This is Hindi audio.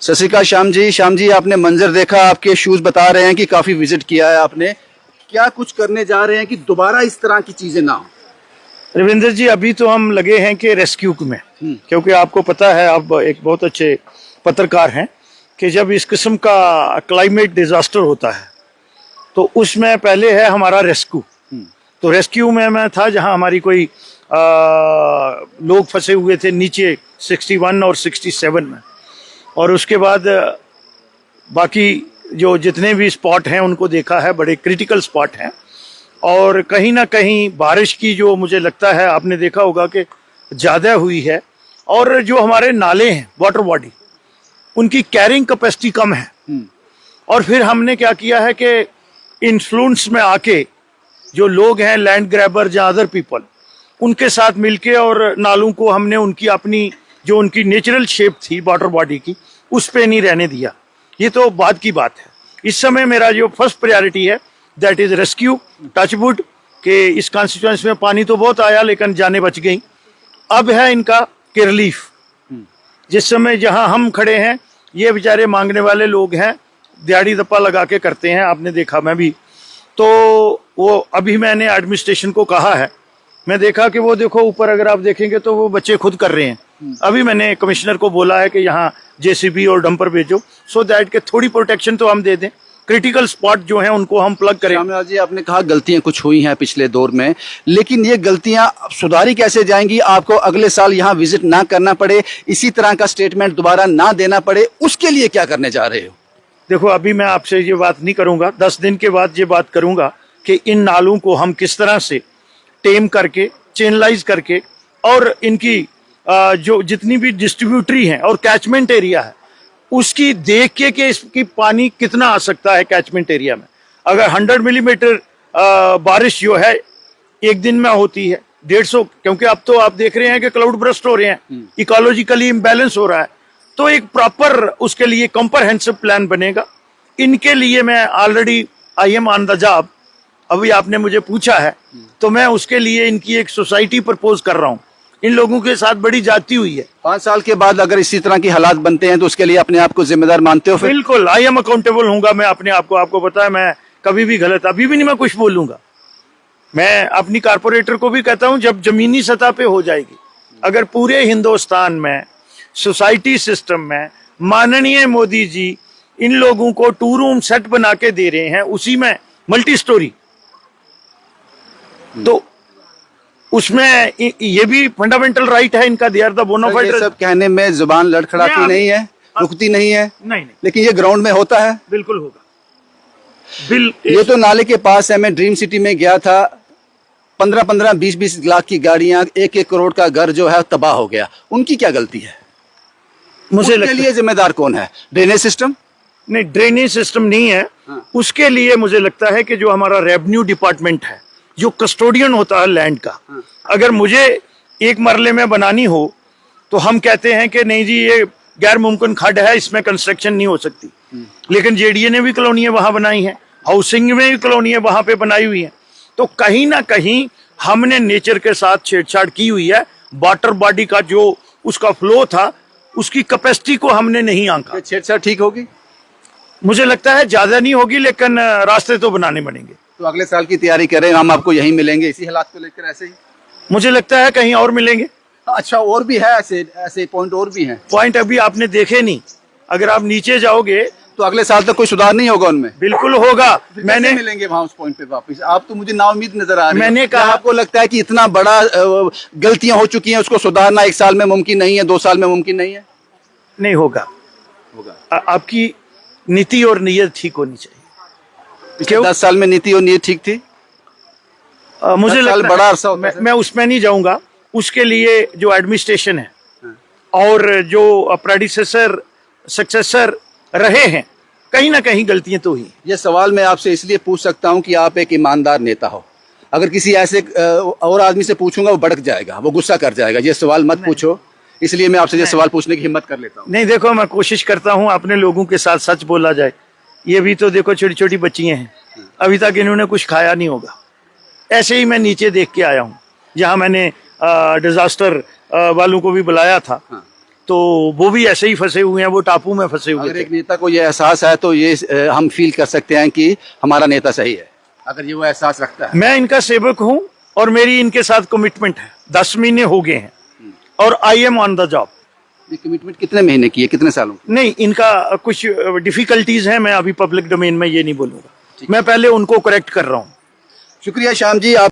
सत श्री अकाल श्याम जी। श्याम जी, आपने मंजर देखा, आपके शूज बता रहे हैं कि काफी विजिट किया है आपने, क्या कुछ करने जा रहे हैं कि दोबारा इस तरह की चीजें ना हो? रविंद्र जी, अभी तो हम लगे हैं कि रेस्क्यू में, क्योंकि आपको पता है, आप एक बहुत अच्छे पत्रकार हैं, कि जब इस किस्म का क्लाइमेट डिजास्टर होता है तो उसमें पहले है हमारा रेस्क्यू। तो रेस्क्यू में मैं था जहां हमारी कोई लोग फंसे हुए थे नीचे 61 और 67 में, और उसके बाद बाकी जो जितने भी स्पॉट हैं उनको देखा है, बड़े क्रिटिकल स्पॉट हैं। और कहीं ना कहीं बारिश की जो मुझे लगता है, आपने देखा होगा कि ज़्यादा हुई है, और जो हमारे नाले हैं, वाटर बॉडी, उनकी कैरिंग कैपेसिटी कम है। और फिर हमने क्या किया है कि इन्फ्लुएंस में आके जो लोग हैं, लैंड ग्रैबर या अदर पीपल, उनके साथ मिलके और नालों को हमने उनकी अपनी जो उनकी नेचुरल शेप थी वाटर बॉडी की, उस पे नहीं रहने दिया। ये तो बाद की बात है। इस समय मेरा जो फर्स्ट प्रायोरिटी है दैट इज रेस्क्यू। टचवुड के इस कॉन्स्टिट्यूएंसी में पानी तो बहुत आया लेकिन जाने बच गई। अब है इनका कि रिलीफ। जिस समय जहां हम खड़े हैं, ये बेचारे मांगने वाले लोग हैं, दिहाड़ी दप्पा लगा के करते हैं, आपने देखा, मैं भी। तो वो अभी मैंने एडमिनिस्ट्रेशन को कहा है, मैं देखा कि वो देखो ऊपर अगर आप देखेंगे तो वो बच्चे खुद कर रहे हैं। अभी मैंने कमिश्नर को बोला है कि यहाँ जेसीबी और डंपर भेजो, सो दैट के थोड़ी प्रोटेक्शन तो हम दे दें, क्रिटिकल स्पॉट जो हैं उनको हम प्लग करें। श्यामलाल जी, आपने कहा गलतियां कुछ हुई हैं पिछले दौर में, लेकिन ये गलतियां सुधारी कैसे जाएंगी? आपको अगले साल यहाँ विजिट ना करना पड़े, इसी तरह का स्टेटमेंट दोबारा ना देना पड़े, उसके लिए क्या करने जा रहे हो? देखो, अभी मैं आपसे ये बात नहीं करूंगा, 10 दिन के बाद ये बात करूंगा कि इन नालों को हम किस तरह से टेम करके, चैनलाइज करके, और इनकी जो जितनी भी डिस्ट्रीब्यूटरी हैं और कैचमेंट एरिया है, उसकी देख के कि इसकी पानी कितना आ सकता है कैचमेंट एरिया में। अगर 100 मिलीमीटर बारिश जो है एक दिन में होती है, 150, क्योंकि अब तो आप देख रहे हैं कि क्लाउड ब्रस्ट हो रहे हैं, इकोलॉजिकली इम्बैलेंस हो रहा है, तो एक प्रॉपर उसके लिए कॉम्प्रहेंसिव प्लान बनेगा। इनके लिए मैं already I am on the job. अभी आपने मुझे पूछा है तो मैं उसके लिए इनकी एक सोसाइटी प्रपोज कर रहा हूँ। इन लोगों के साथ बड़ी जाती हुई है। 5 साल के बाद अगर इसी तरह की हालात बनते हैं तो उसके लिए अपने आप को जिम्मेदार मानते हो फिर? बिल्कुल, आई एम अकाउंटेबल हूंगा मैं अपने आप को। आपको पता है, मैं कभी भी गलत, अभी भी नहीं मैं कुछ बोलूंगा। मैं अपनी कारपोरेटर को भी कहता हूं, जब जमीनी सतह पे हो जाएगी, अगर पूरे हिंदुस्तान में सोसाइटी सिस्टम में माननीय मोदी जी इन लोगों को 2 रूम सेट बना के दे रहे हैं, उसी में मल्टी स्टोरी, तो उसमें ये भी फंडामेंटल राइट है इनका। They are the bona fide. सब कहने में जुबान लड़खड़ाती नहीं है, रुकती नहीं है, नहीं, लेकिन ये ग्राउंड में होता है। बिल्कुल होगा। ये तो नाले के पास है। मैं ड्रीम सिटी में गया था, 15-15, 20-20 लाख की गाड़ियां, 1-1 करोड़ का घर जो है तबाह हो गया। उनकी क्या गलती है? मुझे उसके लिए जिम्मेदार कौन है? Drainage system? नहीं, ड्रेनेज सिस्टम नहीं है। उसके लिए मुझे लगता है कि जो हमारा रेवेन्यू डिपार्टमेंट है, जो कस्टोडियन होता है लैंड का, अगर मुझे एक मरले में बनानी हो तो हम कहते हैं कि नहीं जी, ये गैर मुमकिन खड्ड है, इसमें कंस्ट्रक्शन नहीं हो सकती। लेकिन जेडीए ने भी कॉलोनियां वहां बनाई हैं, हाउसिंग में भी कॉलोनियां वहां पे बनाई हुई हैं। तो कहीं ना कहीं हमने नेचर के साथ छेड़छाड़ की हुई है। वाटर बॉडी का जो उसका फ्लो था, उसकी कैपेसिटी को हमने नहीं आंका। छेड़छाड़ ठीक होगी? मुझे लगता है ज्यादा नहीं होगी, लेकिन रास्ते तो बनाने बनेंगे। तो अगले साल की तैयारी करें, हम आपको यहीं मिलेंगे इसी हालात को लेकर? ऐसे ही मुझे लगता है कहीं और मिलेंगे। अच्छा, और भी है ऐसे पॉइंट? और भी हैं पॉइंट अभी आपने देखे नहीं। अगर आप नीचे जाओगे तो अगले साल तक कोई सुधार नहीं होगा उनमें? बिल्कुल होगा। मैंने मिलेंगे वहां उस पॉइंट पे वापस? आप तो मुझे नाउम्मीद नजर आ रही है। मैंने कहा, आपको लगता है कि इतना बड़ा गलतियां हो चुकी हैं, उसको सुधारना 1 साल में मुमकिन नहीं है, 2 साल में मुमकिन नहीं है? नहीं होगा। आपकी नीति और नीयत ठीक होनी चाहिए। 10 साल में नीति और नीयत ठीक थी? मुझे लगता बड़ा अरसा होता है। मैं उसमें नहीं जाऊंगा। उसके लिए जो एडमिनिस्ट्रेशन है और जो प्रेडिसेसर सक्सेसर रहे हैं, कहीं ना कहीं गलतियां तो हुई। ये सवाल मैं आपसे इसलिए पूछ सकता हूं कि आप एक ईमानदार नेता हो। अगर किसी ऐसे और आदमी से पूछूंगा, वो भड़क जाएगा, वो गुस्सा कर जाएगा। ये सवाल मत पूछो, इसलिए मैं आपसे ये सवाल पूछने की हिम्मत कर लेता हूँ। नहीं, देखो, मैं कोशिश करता हूँ अपने लोगों के साथ सच बोला जाए। ये भी तो देखो छोटी छोटी बच्चियां हैं, अभी तक इन्होंने कुछ खाया नहीं होगा। ऐसे ही मैं नीचे देख के आया हूँ, जहाँ मैंने डिजास्टर वालों को भी बुलाया था। तो वो भी ऐसे ही फंसे हुए हैं, वो टापू में फंसे हुए अगर थे। एक नेता को ये एहसास है तो ये हम फील कर सकते हैं कि हमारा नेता सही है, अगर ये वो एहसास रखता है। मैं इनका सेवक हूं और मेरी इनके साथ कमिटमेंट है, 10 महीने हो गए हैं और I am on the job. ये कमिटमेंट कितने महीने की है, कितने सालों की? नहीं, इनका कुछ डिफिकल्टीज हैं, मैं अभी पब्लिक डोमेन में ये नहीं बोलूंगा, मैं पहले उनको करेक्ट कर रहा हूँ। शुक्रिया श्याम जी। आप